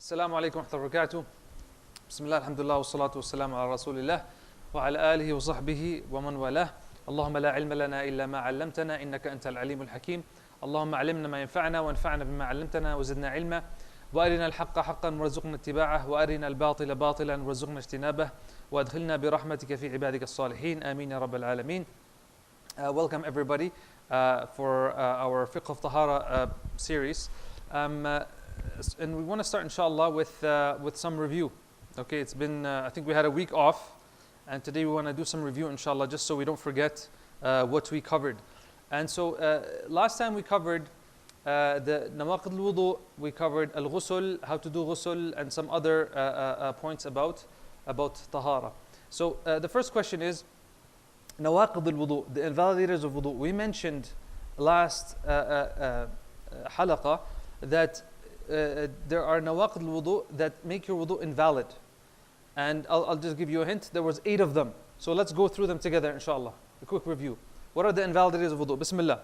السلام عليكم ورحمة الله وبركاته. بسم الله الحمد لله والصلاة والسلام على رسول الله وعلى آله وصحبه ومن والاه. اللهم لا علم لنا إلا ما علمتنا إنك أنت العليم الحكيم. اللهم علمنا ما ينفعنا وانفعنا بما علمتنا وزدنا علما وأرنا الحق حقا وارزقنا اتباعه وأرنا الباطل باطلا وارزقنا اجتنابه وأدخلنا برحمتك في عبادك الصالحين آمين يا رب العالمين. Welcome everybody for our Fiqh of Taharah series. And we want to start inshallah with some review. Okay, it's been I think we had a week off, and today we want to do some review inshallah, just so we don't forget what we covered. And so last time we covered the nawaqid al-wudu, we covered al-ghusl, how to do ghusl, and some other points about tahara. So the first question is nawaqid al-wudu, the invalidators of wudu. We mentioned last halaqah that there are nawaqid al-wudu that make your wudu invalid. And I'll just give you a hint. There was 8 of them. So let's go through them together inshallah. A quick review. What are the invalidators of wudu? Bismillah.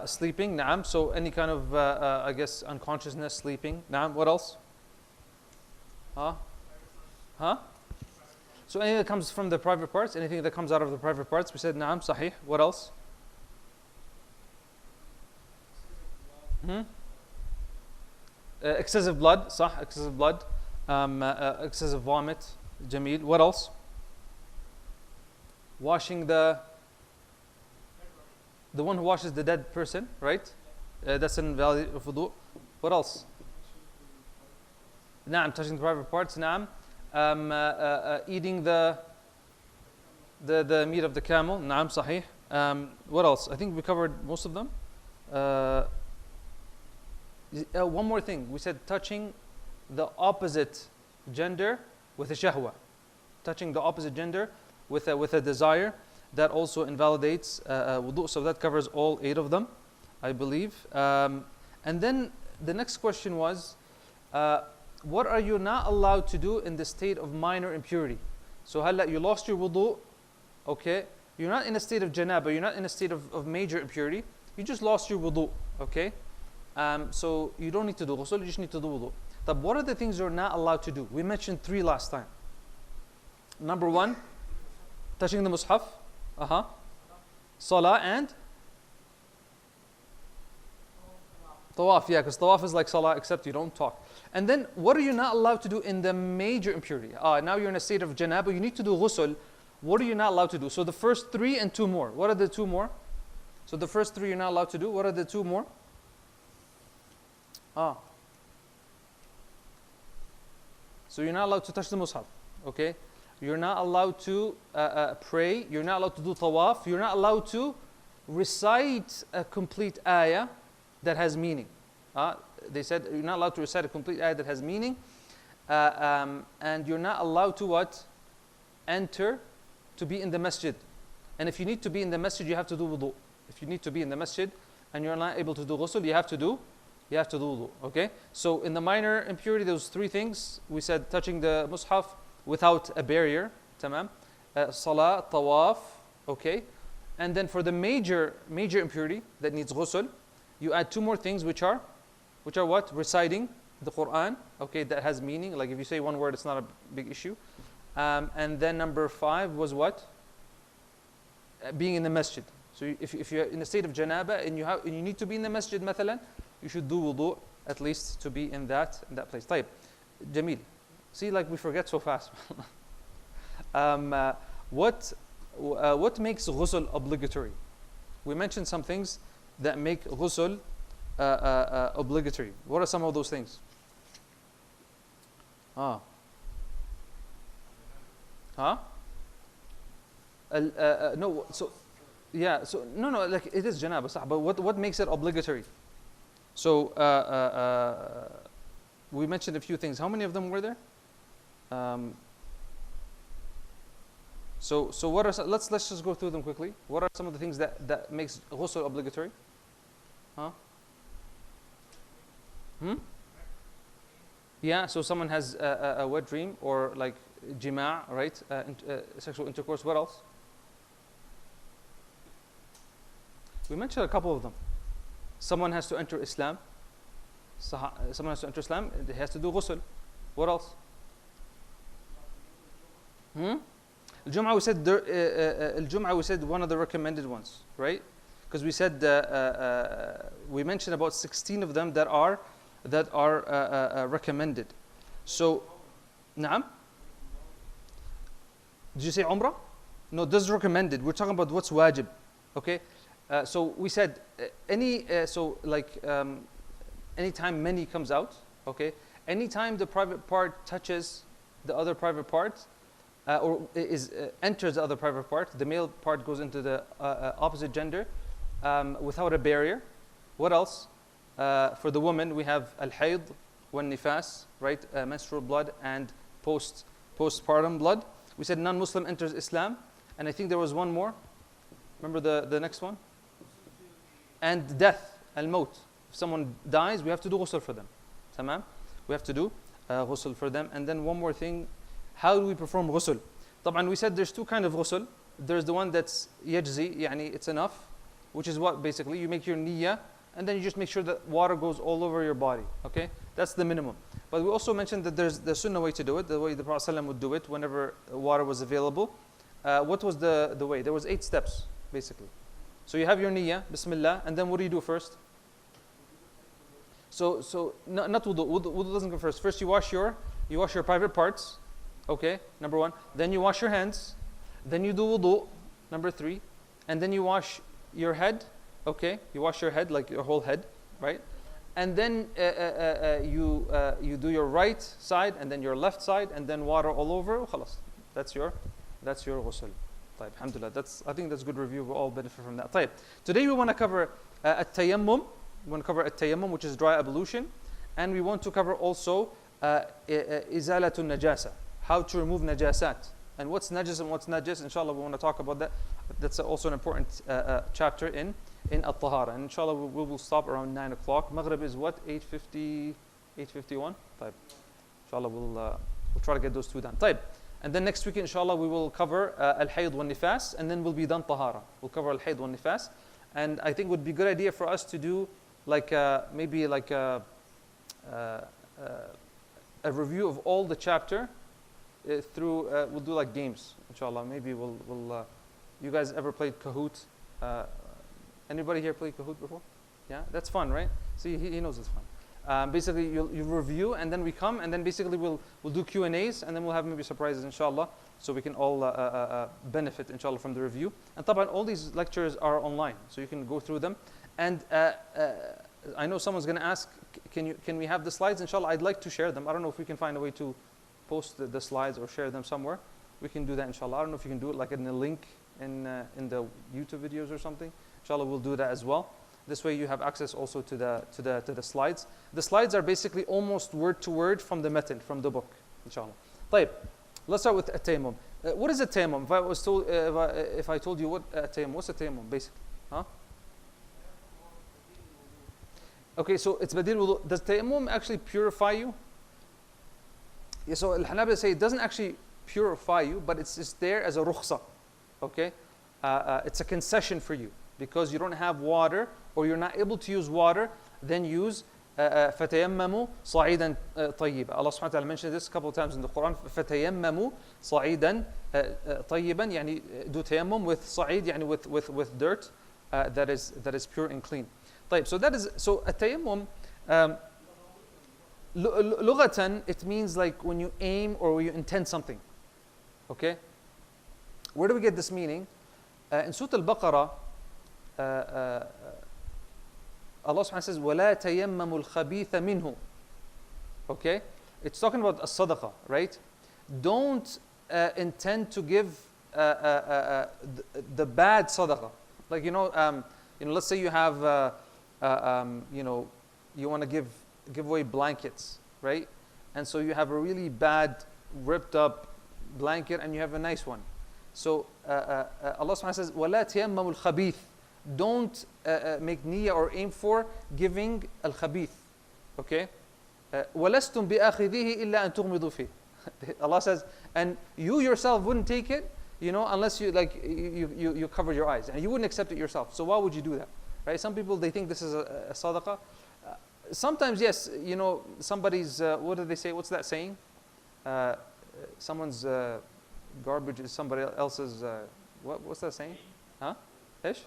Sleeping, na'am. So any kind of, I guess, unconsciousness, sleeping. Na'am. What else? Huh? So anything that comes from the private parts, anything that comes out of the private parts, we said na'am, sahih. What else? Excessive blood, excessive blood, excessive vomit, jameel. What else? Washing the one who washes the dead person, right? That's an invalid of wudu. What else? Naam, touching the private parts. Naam, eating the meat of the camel. Naam, sahih. What else? I think we covered most of them. One more thing. We said touching the opposite gender with a shahwa. Touching the opposite gender with a desire, that also invalidates wudu. So that covers all 8 of them, I believe. And then the next question was, what are you not allowed to do in the state of minor impurity? So you lost your wudu, okay? You're not in a state of janaba, you're not in a state of major impurity. You just lost your wudu, okay? So you don't need to do ghusl, you just need to do wudu. But what are the things you're not allowed to do? We mentioned 3 last time. Number 1, touching the mushaf. Salah and tawaf. Yeah, because tawaf is like salah, except you don't talk. And then what are you not allowed to do in the major impurity? Now you're in a state of janaba, you need to do ghusl. What are you not allowed to do? So the first 3 and 2 more. What are the 2 more? So the first 3 you're not allowed to do. What are the 2 more? So you're not allowed to touch the mushaf, okay? You're not allowed to pray. You're not allowed to do tawaf. You're not allowed to recite a complete ayah that has meaning. They said you're not allowed to recite a complete ayah that has meaning. And you're not allowed to what? Enter to be in the masjid. And if you need to be in the masjid, you have to do wudu. If you need to be in the masjid and you're not able to do ghusl, you have to do wudu, okay? So in the minor impurity, those 3 things. We said touching the mushaf without a barrier, tamam. Salah, tawaf, okay? And then for the major impurity that needs ghusl, you add 2 more things, which are what? Reciting the Quran, okay, that has meaning. Like if you say 1 word, it's not a big issue. And then number 5 was what? Being in the masjid. So if you're in a state of janaba and you need to be in the masjid, mathalan, you should do wudu at least to be in that place. طيب, Jameel. See, like we forget so fast. What makes ghusl obligatory? We mentioned some things that make ghusl obligatory. What are some of those things? No. So yeah. So no. Like it is janaba, صح, but what makes it obligatory? So we mentioned a few things. How many of them were there? So what are let's just go through them quickly. What are some of the things that makes ghusl obligatory? Yeah, so someone has a wet dream or like jima', right? Sexual intercourse. What else? We mentioned a couple of them. Someone has to enter Islam. someone has to enter Islam, he has to do ghusl. What else? Al-Jum'ah, we said Al-Jum'ah, we said one of the recommended ones, right? Because we said we mentioned about 16 of them that are recommended. So, Naam? Did you say Umrah? No, this is recommended. We're talking about what's wajib. Okay? So we said anytime many comes out, okay? Anytime the private part touches the other private part, enters the other private part, the male part goes into the opposite gender without a barrier. What else? For the woman, we have al-hayd, wal-nifas, right? Menstrual blood and postpartum blood. We said non-Muslim enters Islam, and I think there was one more. Remember the next one? And death, al-maut. If someone dies, we have to do ghusl for them. Tamam? We have to do ghusl for them. And then one more thing, how do we perform ghusl? طبعا we said there's two kinds of ghusl. There's the one that's yajzi, yani it's enough, which is what basically you make your niyyah, and then you just make sure that water goes all over your body. Okay? That's the minimum. But we also mentioned that there's the sunnah way to do it, the way the Prophet ﷺ would do it whenever water was available. What was the way? There was 8 steps, basically. So you have your niyyah, bismillah, and then what do you do first? So not wudu. Wudu doesn't come first. First you wash your private parts, okay, number 1. Then you wash your hands. Then you do wudu, number 3. And then you wash your head, okay? You wash your head, like your whole head, right? And then you do your right side and then your left side and then water all over. Khalas. That's your ghusl. طيب, alhamdulillah. I think that's a good review. We'll all benefit from that. طيب. Today we want to cover at-tayammum. We want to cover at-tayammum, which is dry ablution. And we want to cover also izalatun najasa, how to remove najasat. And what's najas and what's najis, inshallah, we want to talk about that. That's also an important chapter in At-Taharah. And inshallah, we will stop around 9 o'clock. Maghrib is what? 8:50, 8:51? طيب. Inshallah, we'll try to get those 2 done. طيب. And then next week, inshallah, we will cover al-hayd wal-nifas, and then we'll be done tahara. We'll cover al-hayd wal-nifas. And I think it would be a good idea for us to do maybe a review of all the chapter through, we'll do like games, inshallah. Maybe we'll you guys ever played Kahoot? Anybody here played Kahoot before? Yeah, that's fun, right? See, he knows it's fun. Basically, you review, and then we come, and then basically we'll do Q&As, and then we'll have maybe surprises, inshallah, so we can all benefit, inshallah, from the review. And taban, all these lectures are online, so you can go through them. And I know someone's going to ask, can we have the slides? Inshallah, I'd like to share them. I don't know if we can find a way to post the slides or share them somewhere. We can do that, inshallah. I don't know if you can do it like in a link in the YouTube videos or something. Inshallah, we'll do that as well. This way you have access also to the slides. The slides are basically almost word to word from the matan, from the book, inshallah. طيب, let's start with at-tayammum. What is at-tayammum? If I told you what at-tayammum, what's at-tayammum basically? Huh? Okay, so it's badil wudu. Does tayammum actually purify you? Yeah, so al-Hanabila say it doesn't actually purify you, but it's just there as a rukhsa. Okay? It's a concession for you. Because you don't have water or you're not able to use water, then use فَتَيَمَّمُوا صَعِيدًا طَيِّبًا. Allah subhanahu wa ta'ala mentioned this a couple of times in the Quran. فَتَيَمَّمُوا صَعِيدًا طَيِّبًا, يعني do tayammum with صعيد, يعني with dirt that is pure and clean. طيب, so التيمم لغة, it means like when you aim or when you intend something. Okay? Where do we get this meaning? In Surah Al-Baqarah, Allah subhanahu wa ta'ala says, وَلَا تَيَمَّمُوا الْخَبِيثَ مِنْهُ. Okay? It's talking about a sadaqah, right? Don't intend to give the bad sadaqah. Like, let's say you have, you want to give away blankets, right? And so you have a really bad, ripped up blanket and you have a nice one. So Allah subhanahu wa ta'ala says, وَلَا تَيَمَّمُوا الْخَبِيثَ. Don't make niyyah or aim for giving al-khabith. Okay? وَلَسْتُمْ بِآخِذِهِ إِلَّا أَن تُغْمِضُوا فِيهِ. Allah says, and you yourself wouldn't take it, unless you cover your eyes. And you wouldn't accept it yourself. So why would you do that? Right? Some people, they think this is a sadaqah. Sometimes, yes, somebody's, what do they say? What's that saying? Someone's garbage is somebody else's, what's that saying? Huh? Ish?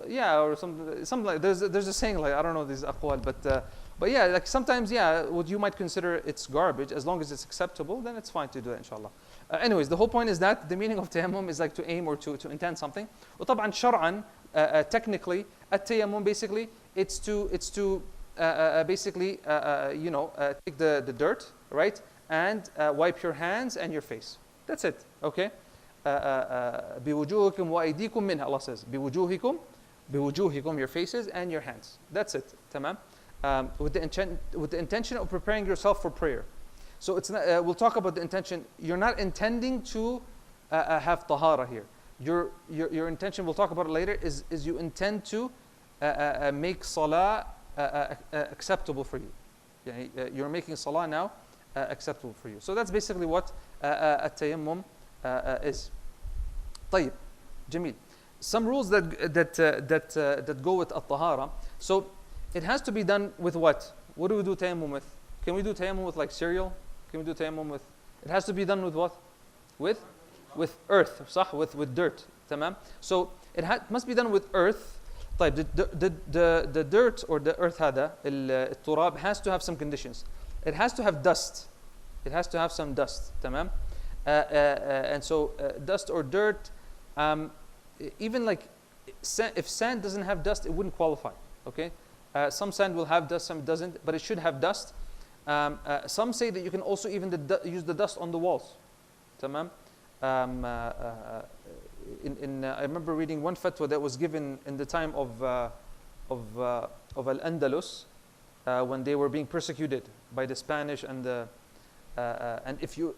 Yeah, or something like, there's a saying like, I don't know these aqwal, but yeah, like sometimes, yeah, what you might consider it's garbage, as long as it's acceptable, then it's fine to do that, inshallah. Anyways, the whole point is that the meaning of tayammum is like to aim or to intend something. وطبعا شرعا, technically, at-tayammum basically, it's to basically, take the dirt, right, and wipe your hands and your face. That's it, okay? بِوُجُوهِكُمْ وَأَيْدِيكُمْ مِنْهَا, Allah says, بِوُجُوهِكُمْ, your faces and your hands. That's it, tamam? With the intention of preparing yourself for prayer. So it's not, we'll talk about the intention. You're not intending to have tahara here. Your intention, we'll talk about it later, is you intend to make salah acceptable for you. You're making salah now acceptable for you. So that's basically what at-tayammum is. طيب, جميل. Some rules that go with at-tahara. So it has to be done with what? What do we do tayammum with? Can we do tayammum with like cereal? Can we do tayammum with? It has to be done with what? With earth, صح? With dirt, تمام? So it must be done with earth. طيب, the dirt or the earth هذا التراب has to have some conditions. It has to have dust. It has to have some dust, تمام? And so dust or dirt, even like if sand doesn't have dust, it wouldn't qualify. Okay, some sand will have dust, some doesn't, but it should have dust. Some say that you can also even use the dust on the walls. Tamam. I remember reading one fatwa that was given in the time of Al-Andalus when they were being persecuted by the Spanish and if you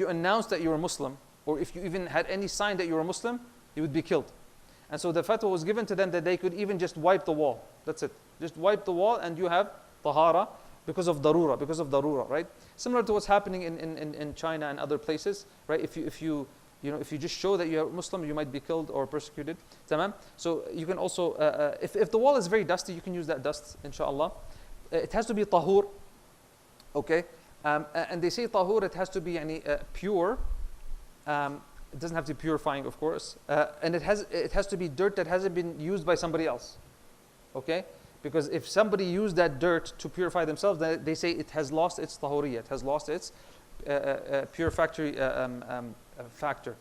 announced that you were Muslim, or if you even had any sign that you were Muslim, you would be killed. And so the fatwa was given to them that they could even just wipe the wall. That's it. Just wipe the wall and you have tahara because of darura, right? Similar to what's happening in China and other places, right? If you just show that you are Muslim, you might be killed or persecuted. Tamam? So you can also, if the wall is very dusty, you can use that dust, inshallah. It has to be tahur, okay? And they say tahur, it has to be pure. It doesn't have to be purifying, of course. And it has to be dirt that hasn't been used by somebody else, okay? Because if somebody used that dirt to purify themselves, then they say it has lost its tahuriyah, it has lost its purificatory factor.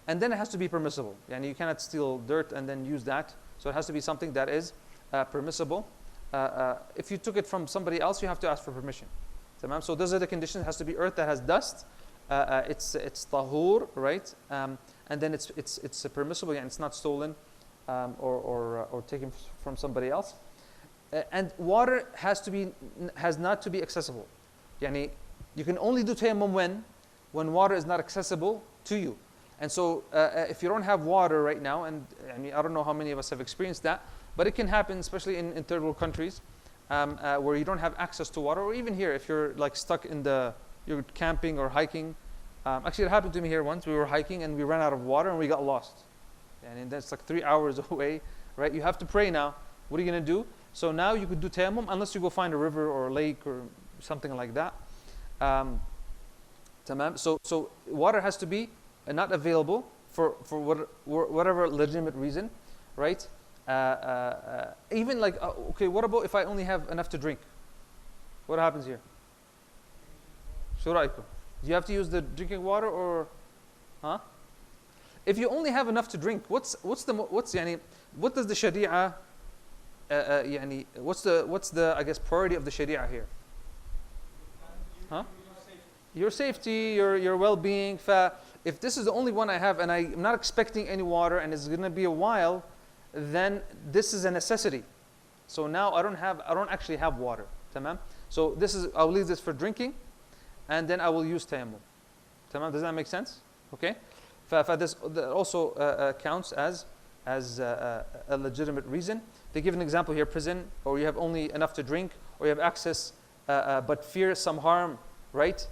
And then it has to be permissible. And you cannot steal dirt and then use that. So it has to be something that is permissible. If you took it from somebody else, you have to ask for permission. So those are the conditions. It has to be earth that has dust. It's tahur, right? And then it's permissible, and it's not stolen or taken from somebody else. And water has not to be accessible. Yani, you can only do tayammum when water is not accessible to you. And so if you don't have water right now, and I don't know how many of us have experienced that, but it can happen, especially in third world countries, where you don't have access to water, or even here, if you're like stuck you're camping or hiking. Actually, it happened to me here once. We were hiking and we ran out of water and we got lost. And that's like 3 hours away, right? You have to pray now. What are you going to do? So now you could do tayammum unless you go find a river or a lake or something like that. So water has to be not available for whatever legitimate reason, right? Even like, okay, what about if I only have enough to drink? What happens here? Shuraikum. Do you have to use the drinking water or, huh? If you only have enough to drink, what does the Sharia, what's the I guess priority of the Sharia here? Huh? Your safety, your well-being. If this is the only one I have and I'm not expecting any water and it's going to be a while, then this is a necessity. So now I don't actually have water. Tamam? So I'll leave this for drinking, and then I will use tayammum. Tamam? Does that make sense? Okay? This also counts as a legitimate reason. They give an example here: prison, or you have only enough to drink, or you have access but fear some harm, right?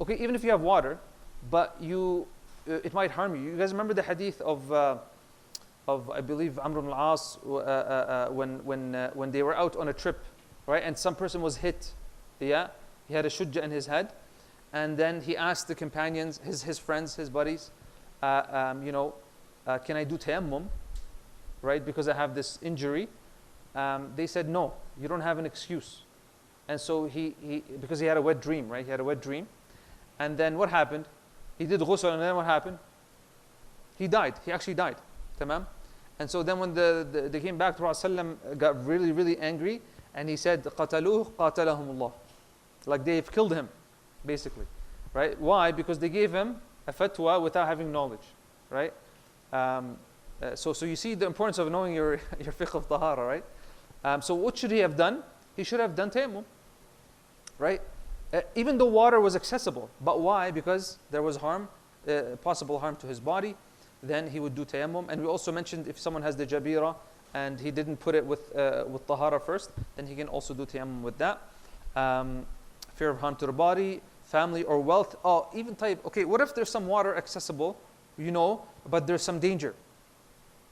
Okay, even if you have water, but it might harm you. You guys remember the hadith of I believe, Amr ibn al-As, when they were out on a trip, right? And some person was hit. Yeah, he had a shujja in his head, and then he asked the companions, his friends, his buddies, can I do tayammum, right? Because I have this injury. They said, no, you don't have an excuse. And so because he had a wet dream, right? He had a wet dream. And then what happened? He did ghusl, and then what happened? He died. He actually died. Tamam? And so then when they came back to Rasulullah, got really, really angry, and he said, قَتَلُوهُ قَاتَلَهُمُ اللَّهُ. Like they've killed him, basically. Right? Why? Because they gave him a fatwa without having knowledge. Right? So you see the importance of knowing your Fiqh of Taharah, right? So what should he have done? He should have done tayammum. Right? Even though water was accessible. But why? Because there was harm, possible harm to his body. Then he would do tayammum. And we also mentioned if someone has the jabira and he didn't put it with tahara first, then he can also do tayammum with that. Fear of harm to the body, family, or wealth. Oh, even type. Okay, what if there's some water accessible, but there's some danger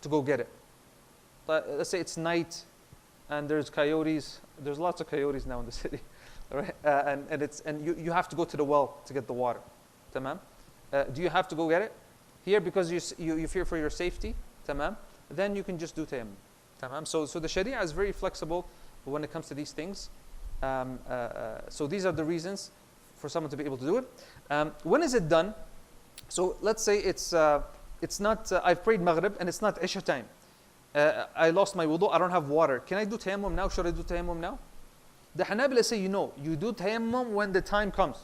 to go get it? Let's say it's night and there's coyotes. There's lots of coyotes now in the city. Right? And you have to go to the well to get the water. Tamam? Do you have to go get it? Here, because you fear for your safety, tamam, then you can just do tayammum. Tamam? So the Sharia is very flexible when it comes to these things. So these are the reasons for someone to be able to do it. When is it done? So let's say it's not, I've prayed Maghrib and it's not Isha time. I lost my wudu, I don't have water. Can I do tayammum now? Should I do tayammum now? The Hanabila say, you do tayammum when the time comes.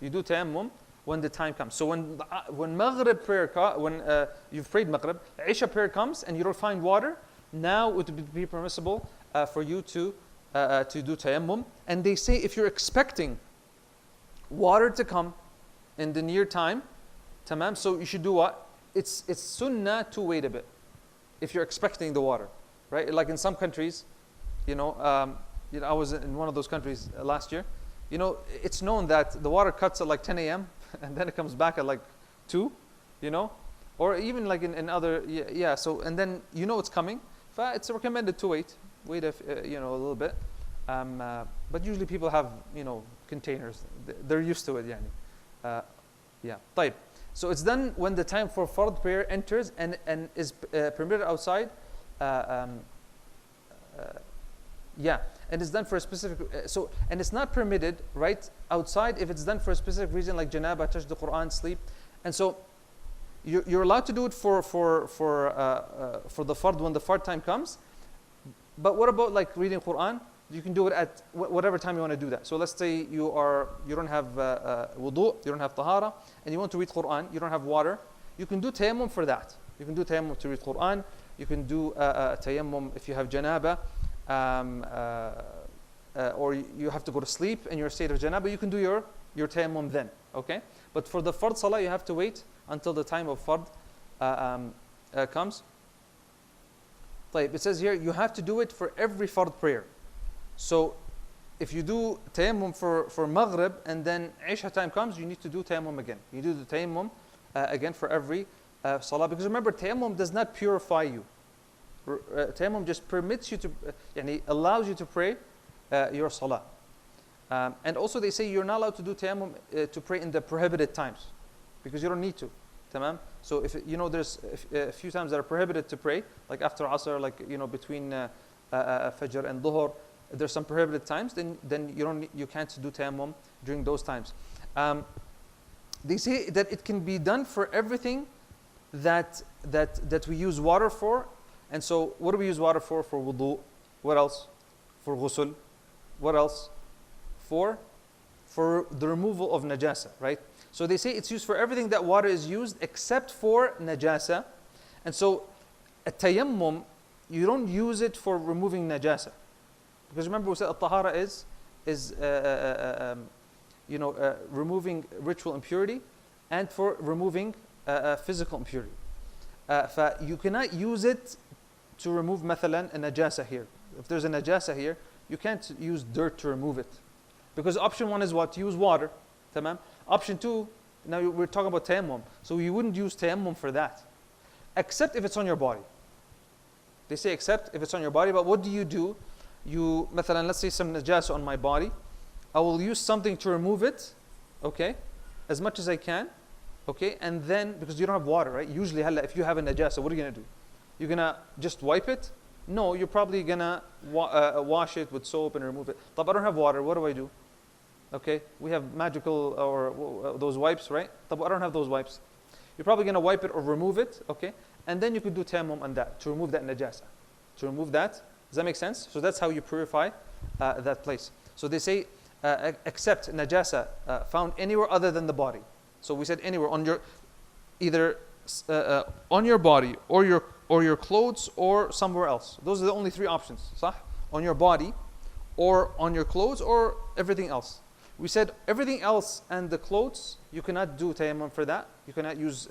You do tayammum when the time comes. So when Maghrib prayer, when you've prayed Maghrib, Isha prayer comes and you don't find water, now it would be permissible for you to do tayammum. And they say if you're expecting water to come in the near time, tamam, so you should do what? It's sunnah to wait a bit if you're expecting the water, right? Like in some countries, I was in one of those countries last year. It's known that the water cuts at like 10 a.m. and then it comes back at like 2, or even like in other, so, and then it's coming. It's recommended to wait a little bit. But usually people have, containers. They're used to it, طيب. So it's done when the time for fard prayer enters and is permitted outside. And it's done for a specific, and it's not permitted, right, outside if it's done for a specific reason like janaba, touch the Quran, sleep. And so you're allowed to do it for the fard when the fard time comes. But what about like reading Quran? You can do it at whatever time you want to do that. So let's say you don't have wudu, you don't have tahara, and you want to read Quran, you don't have water. You can do tayammum for that. You can do tayammum to read Quran. You can do tayammum if you have janaba. Or you have to go to sleep in your state of janaba, you can do your tayammum then, okay? But for the fard salah, you have to wait until the time of fard comes. It says here, you have to do it for every fard prayer. So if you do tayammum for Maghrib and then Isha time comes, you need to do tayammum again. You do the tayammum again for every salah. Because remember, tayammum does not purify you. Tayammum just permits you to, allows you to pray your salah. And also they say you're not allowed to do tayammum to pray in the prohibited times because you don't need to. Tamam? So if there's a few times that are prohibited to pray, like after Asr, like between Fajr and Dhuhr, there's some prohibited times, then you can't do tayammum during those times. They say that it can be done for everything that we use water for. And so what do we use water for? For wudu. What else? For ghusl. What else? For the removal of najasa, right? So they say it's used for everything that water is used except for najasa. And so a tayammum, you don't use it for removing najasa. Because remember we said at-tahara is removing ritual impurity and for removing physical impurity. You cannot use it to remove mathalan a najasa here. If there's a najasa here, you can't use dirt to remove it. Because option 1 is what? To use water. Tamam? Option 2, now we're talking about tayammum. So you wouldn't use tayammum for that. except if it's on your body. They say except if it's on your body, but what do? You, مثلا, let's say some najasa on my body. I will use something to remove it, okay, as much as I can, okay, and then, because you don't have water, right? Usually, if you have a najasa, what are you going to do? You're going to just wipe it? No, you're probably going to wash it with soap and remove it. But I don't have water, what do? Okay, we have magical or those wipes, right? But I don't have those wipes. You're probably going to wipe it or remove it, okay? And then you could do tayammum on that, to remove that najasa. To remove that, does that make sense? So that's how you purify that place. So they say, except najasa found anywhere other than the body. So we said anywhere on your, either on your body or your clothes or somewhere else. Those are the only three options. صح? On your body or on your clothes or everything else. We said everything else and the clothes, you cannot do tayammum for that. You cannot use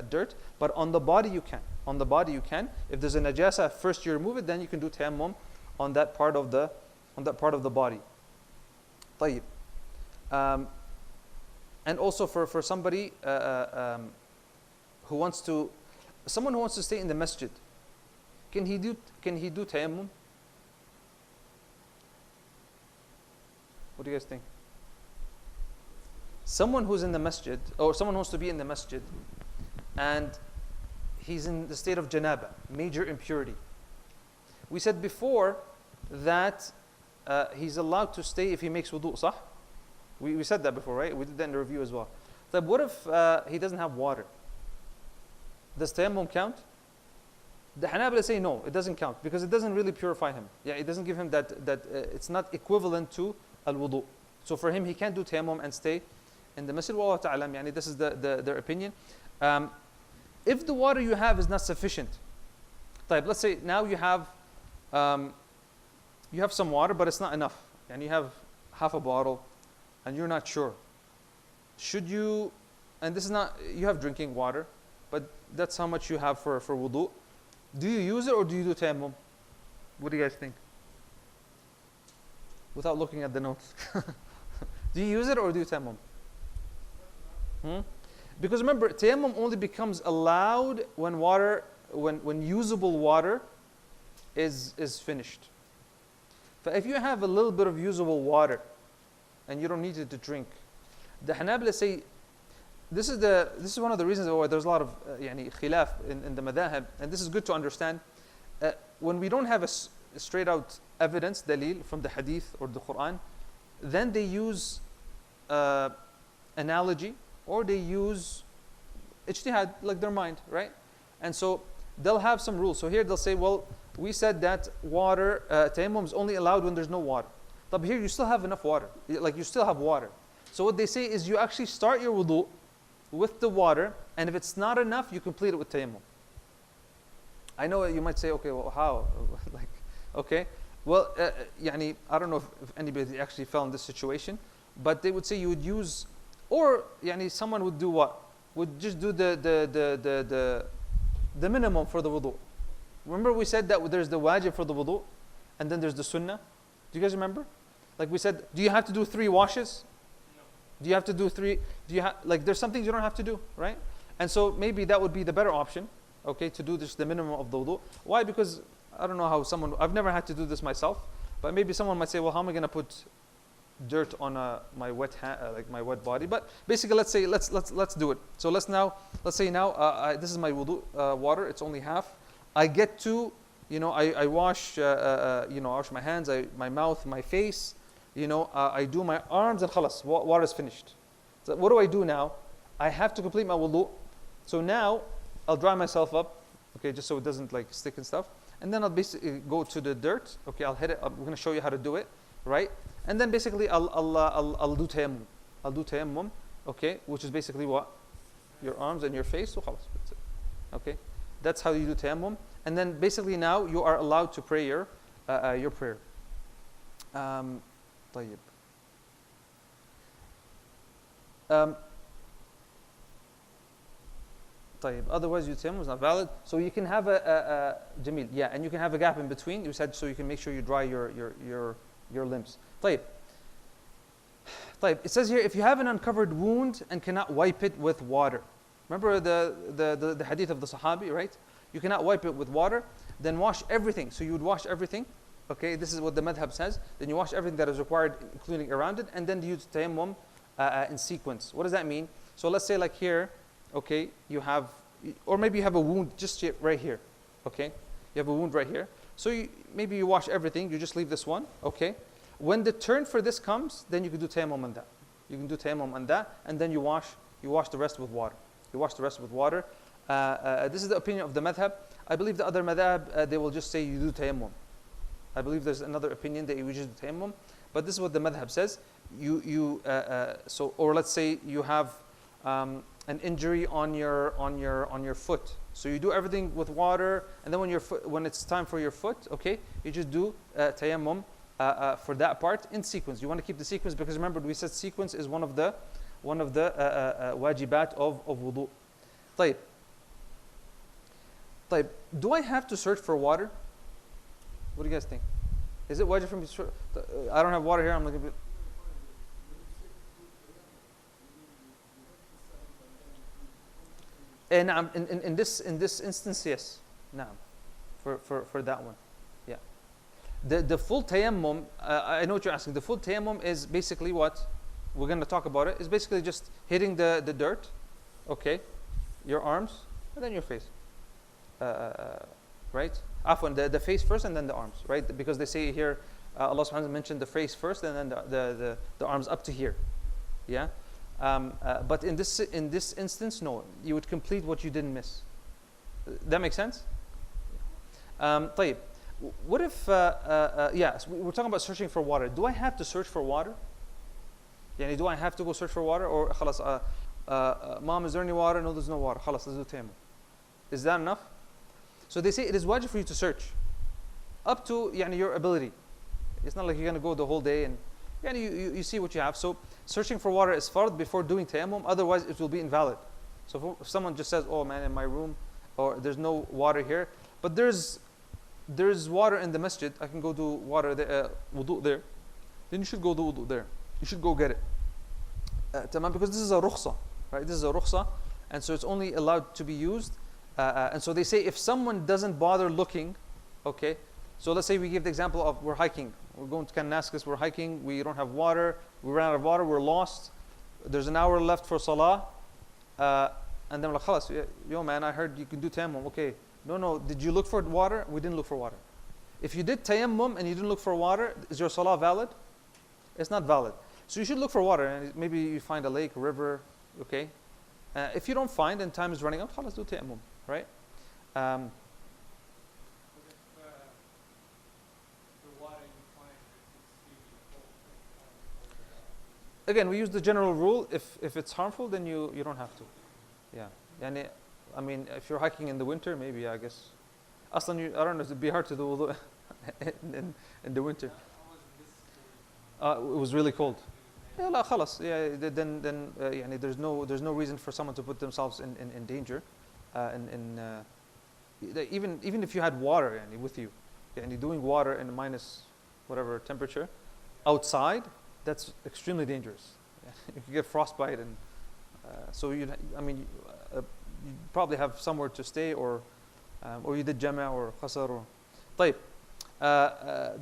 dirt. But on the body you can. On the body you can. If there's a najasa, first you remove it, then you can do tayammum on that part of the body. طيب. And also for somebody who wants to, someone who wants to stay in the masjid, can he do tayammum? What do you guys think? Someone who's in the masjid, or someone who wants to be in the masjid, and he's in the state of janaba, major impurity. We said before that he's allowed to stay if he makes wudu, صح? We said that before, right? We did that in the review as well. But what if he doesn't have water? Does tayammum count? The Hanabila say no, it doesn't count, because it doesn't really purify him. Yeah, it doesn't give him that it's not equivalent to al-wudu. So for him, he can't do tayammum and stay in the masjid. Wallahu ta'ala, yani this is their opinion. If the water you have is not sufficient, let's say now you have some water, but it's not enough, and you have half a bottle, and you're not sure. Should you? And this is not, you have drinking water, but that's how much you have for wudu. Do you use it or do you do tayammum? What do you guys think? Without looking at the notes. Do you use it or do you tayammum? Because remember, tayammum only becomes allowed when when usable water is finished. But if you have a little bit of usable water and you don't need it to drink, the Hanabila say this is one of the reasons why there's a lot of khilaf in the madhahib, and this is good to understand. When we don't have a straight out evidence, dalil from the hadith or the Quran, then they use analogy, or they use ijtihad, like their mind, right? And so they'll have some rules. So here they'll say, well, we said that water, tayammum is only allowed when there's no water. But here you still have enough water, like you still have water. So what they say is you actually start your wudu with the water, and if it's not enough, you complete it with tayammum. I know you might say, okay, well, how? Like, okay. Well, I don't know if anybody actually fell in this situation, but they would say you would use, or someone would do what? Would just do the minimum for the wudu. Remember we said that there's the wajib for the wudu, and then there's the sunnah. Do you guys remember? Like we said, do you have to do 3 washes? No. Do you have to do 3? There's some things you don't have to do, right? And so maybe that would be the better option, okay, to do just the minimum of the wudu. Why? Because I don't know how I've never had to do this myself, but maybe someone might say, well, how am I going to put dirt on my wet my wet body? But basically, let's do it. So let's say now this is my wudu water. It's only half. I get to, I wash, I wash my hands, my mouth, my face. I do my arms, and khalas, water is finished. So what do I do now? I have to complete my wudu. So now I'll dry myself up, okay, just so it doesn't stick and stuff. And then I'll basically go to the dirt. Okay, I'll hit it. I'm going to show you how to do it, right? And then basically I'll do tayammum. I'll do tayammum, okay, which is basically what? Your arms and your face. So khalas, that's it. Okay, that's how you do tayammum. And then basically now you are allowed to pray your prayer. طيب. Otherwise, your tayammum is not valid. So you can have a jamil, yeah, and you can have a gap in between. You said so you can make sure you dry your limbs. طيب. It says here, if you have an uncovered wound and cannot wipe it with water, Remember the hadith of the Sahabi, right? You cannot wipe it with water, then wash everything. So you would wash everything. Okay, this is what the madhab says. Then you wash everything that is required, including around it, and then you use tayammum in sequence. What does that mean? So let's say like here, okay, you have, or maybe you have a wound just right here. Okay, you have a wound right here. So maybe you wash everything. You just leave this one. Okay, when the turn for this comes, then you can do tayammum on that. You can do tayammum on that, and then you wash the rest with water. You wash the rest with water. This is the opinion of the madhab. I believe the other madhab, they will just say you do tayammum. I believe there's another opinion that you just do tayammum. But this is what the madhab says. Or let's say you have an injury on your foot. So you do everything with water, and then when it's time for your foot, okay, you just do tayammum for that part in sequence. You want to keep the sequence because remember we said sequence is one of the wajibat of wudu. طيب. Do I have to search for water? What do you guys think? Is it wajib for me to search? I don't have water here. I'm looking. And in this instance, yes. Naam. For that one. Yeah. The full tayammum, I know what you're asking. The full tayammum is basically what? We're going to talk about it. It's basically just hitting the dirt, okay, your arms, and then your face. Right? Afwan, the face first and then the arms, right? Because they say here, Allah subhanahu wa ta'ala mentioned the face first and then the arms up to here. Yeah? But in this instance, no. You would complete what you didn't miss. That makes sense? طيب. What if, yes, we're talking about searching for water. Do I have to search for water? Yani, do I have to go search for water? Or, khalas, mom, is there any water? No, there's no water. Khalas, let's do tayammum. Is that enough? So they say it is wajib for you to search. Up to your ability. It's not like you're going to go the whole day and you see what you have. So searching for water is fard before doing tayammum. Otherwise, it will be invalid. So if someone just says, oh man, in my room, or there's no water here, but there's water in the masjid, I can go do wudu there, then you should go do wudu there. You should go get it. Because this is a rukhsa, right? This is a rukhsa, and so it's only allowed to be used. And so they say if someone doesn't bother looking, okay, so let's say we give the example of we're hiking. We're going to Kanaskas, we're hiking, we don't have water, we ran out of water, we're lost. There's an hour left for salah. And then we're like, khalas, yo man, I heard you can do tayammum. Okay, no, did you look for water? We didn't look for water. If you did tayammum and you didn't look for water, is your salah valid? It's not valid. So you should look for water, and maybe you find a lake, a river, okay? If you don't find and time is running out, khalas, do tayammum, right? Again, we use the general rule. If it's harmful, then you don't have to. Yeah. Yani, I mean, if you're hiking in the winter, maybe, I guess. Aslan, I don't know, it'd be hard to do wudu in the winter. It was really cold. Yeah, la, khalas. Yeah, then yani, there's no reason for someone to put themselves in danger. Even if you had water yani, with you, yani, doing water in minus whatever temperature outside, that's extremely dangerous. You could get frostbite, and so you probably have somewhere to stay, or you did jama' or qasar. Or طيب.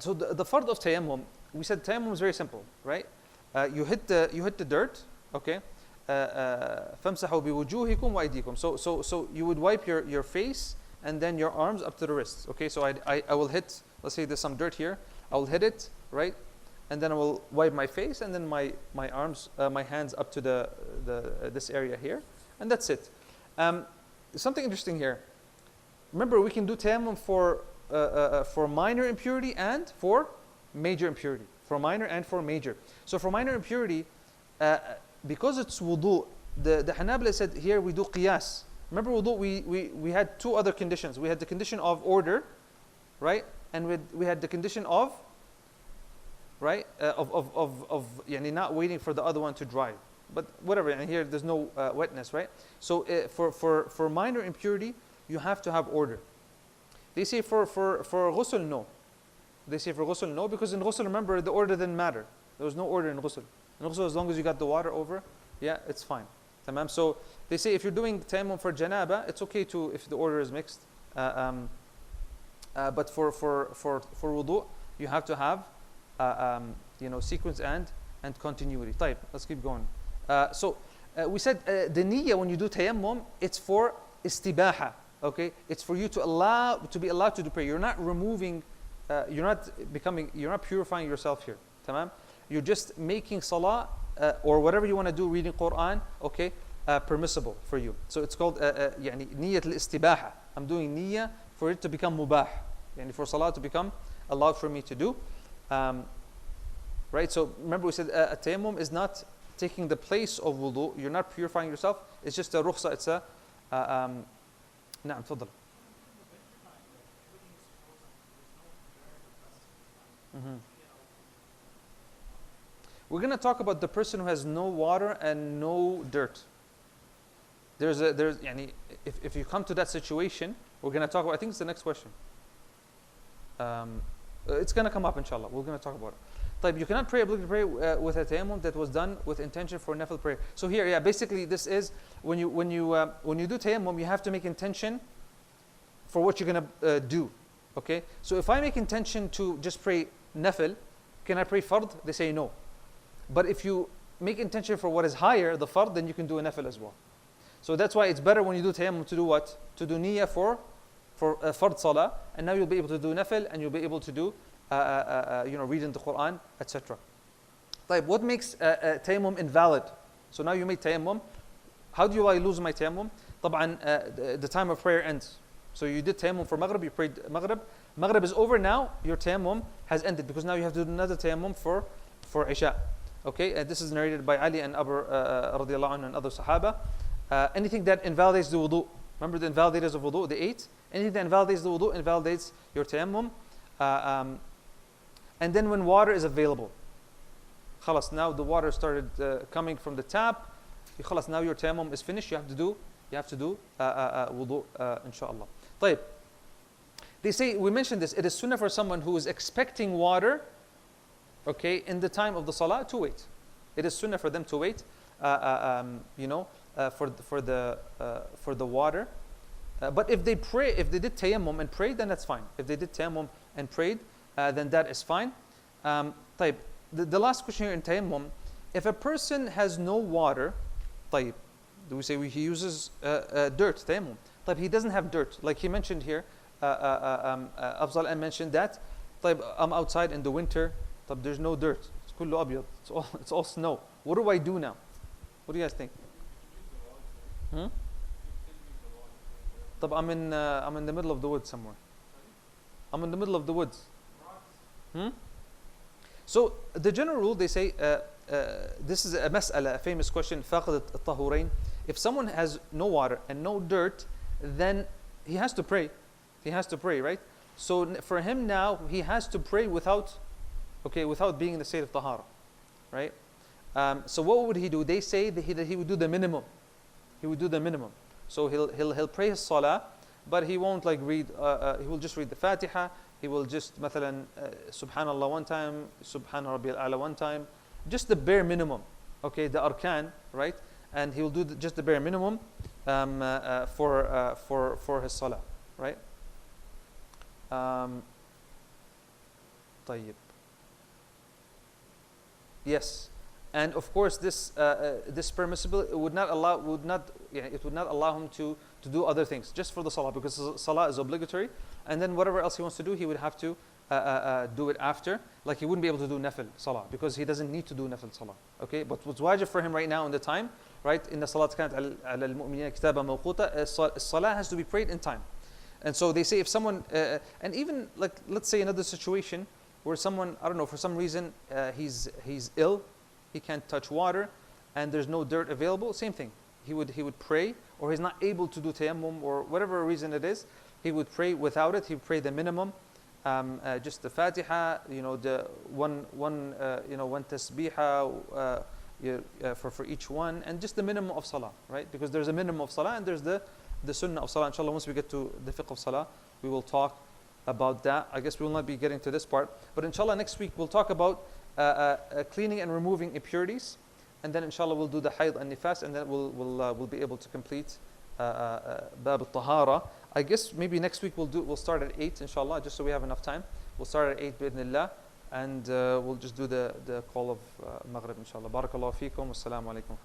So the fard of tayammum, we said tayammum is very simple, right? You hit the dirt, okay? فَامْسَحُوا بِوُجُوهِكُمْ وَأَيْدِيكُمْ. So you would wipe your face and then your arms up to the wrists, okay? So I will hit, let's say there's some dirt here, I will hit it, right? And then I will wipe my face and then my arms, my hands up to this area here, and that's it. Something interesting here. Remember, we can do tayammum for minor impurity and for major impurity. For minor and for major. So for minor impurity, because it's wudu, the Hanabila said here we do qiyas. Remember wudu, we had two other conditions. We had the condition of order, right? And we had the condition of, right, of yani not waiting for the other one to dry. But whatever, and here there's no wetness, right? So for minor impurity, you have to have order. They say for ghusl, no. They say for ghusl, no, because in ghusl, remember, the order didn't matter. There was no order in ghusl. In ghusl, as long as you got the water over, yeah, it's fine. Tamam. So they say if you're doing tayammum for janaba, it's okay to if the order is mixed. But for wudu, you have to have sequence and continuity. Type. Let's keep going. We said the niyyah when you do tayammum, it's for istibaha. Okay, it's for you to be allowed to do prayer. You're not removing, you're not purifying yourself here. Tamam. You're just making salah or whatever you want to do, reading Quran. Okay, permissible for you. So it's called يعني niyyat al-istibaha. I'm doing niyyah for it to become mubah, yani for salah to become allowed for me to do. Right. So remember we said a tayammum is not taking the place of wudu. You're not purifying yourself. It's just a rukhsa. It's a نعم تفضل. We're going to talk about the person who has no water and no dirt. يعني if you come to that situation, we're going to talk about, I think it's the next question. It's going to come up inshallah. We're going to talk about it. طيب, you cannot pray obligatory prayer with a tayammum that was done with intention for nafil prayer. So here, yeah, basically this is when you do tayammum, you have to make intention for what you're going to do. Okay? So if I make intention to just pray nafil, can I pray fard? They say no. But if you make intention for what is higher, the fard, then you can do a nafil as well. So that's why it's better when you do tayammum to do what? To do niyyah for fard salah, and now you'll be able to do nafil, and you'll be able to do reading the Quran, etc. طيب, what makes tayammum invalid? So now you made tayammum. How do I lose my tayammum? طبعا the time of prayer ends. So you did tayammum for Maghrib, you prayed Maghrib. Maghrib is over now, your tayammum has ended because now you have to do another tayammum for Isha. Okay, and this is narrated by Ali and Abu radiallahu anhu and other Sahaba. Anything that invalidates the wudu, remember the invalidators of wudu, the 8? Anything that invalidates the wudu invalidates your tayammum. And then when water is available, khalas, now the water started coming from the tap, khalas, now your tayammum is finished, you have to do wudu, inshallah. طيب. They say, we mentioned this, it is sunnah for someone who is expecting water, okay, in the time of the salah to wait. It is sunnah for them to wait, for the water. But if they did tayammum and prayed, then that's fine. If they did tayammum and prayed, then that is fine. طيب, the last question here in tayammum, if a person has no water, طيب, do we say he uses dirt, tayammum? طيب, he doesn't have dirt. Like he mentioned here, Afzal mentioned that, طيب, I'm outside in the winter, طيب, there's no dirt. It's كله أبيض. It's all snow. What do I do now? What do you guys think? طب, I'm in the middle of the woods somewhere. I'm in the middle of the woods. So the general rule, they say, this is a mas'ala, a famous question, فاقد الطهورين. If someone has no water and no dirt, then he has to pray. He has to pray, right? So for him now, he has to pray without being in the state of tahara, right? So what would he do? They say that he would do the minimum. He would do the minimum. So he'll pray his salah, but he won't read. He will just read the Fatiha. He will just, مثلا, Subhanallah one time, Subhan Rabbil A'la one time, just the bare minimum. Okay, the arkan, right? And he will do just the bare minimum for his salah, right? طيب. Yes, and of course this permissible, it would not allow him to do other things just for the salah, because salah is obligatory, and then whatever else he wants to do, he would have to do it after. Like he wouldn't be able to do nafil salah because he doesn't need to do nafil salah. Okay, but what's wajib for him right now in the time, right? In the salat kanat ala al-mu'minina kitaba mawquta, salah has to be prayed in time. And so they say if someone, and even let's say another situation where someone, I don't know, for some reason he's ill, he can't touch water, and there's no dirt available, same thing. He would pray, or he's not able to do tayammum, or whatever reason it is, he would pray without it. He would pray the minimum, just the Fatiha, the one tasbiha for each one, and just the minimum of salah, right? Because there's a minimum of salah and there's the sunnah of salah. Inshallah, once we get to the fiqh of salah, we will talk about that. I guess we will not be getting to this part, but inshallah next week we'll talk about cleaning and removing impurities, and then inshallah we'll do the hayd and nifas, and then we'll be able to complete bab al-tahara. I guess maybe next week we'll start at 8 inshallah, just so we have enough time. We'll start at 8 bi'idhnillah, and we'll just do the call of maghrib inshallah. Barakallahu feekum, wassalamu alaikum.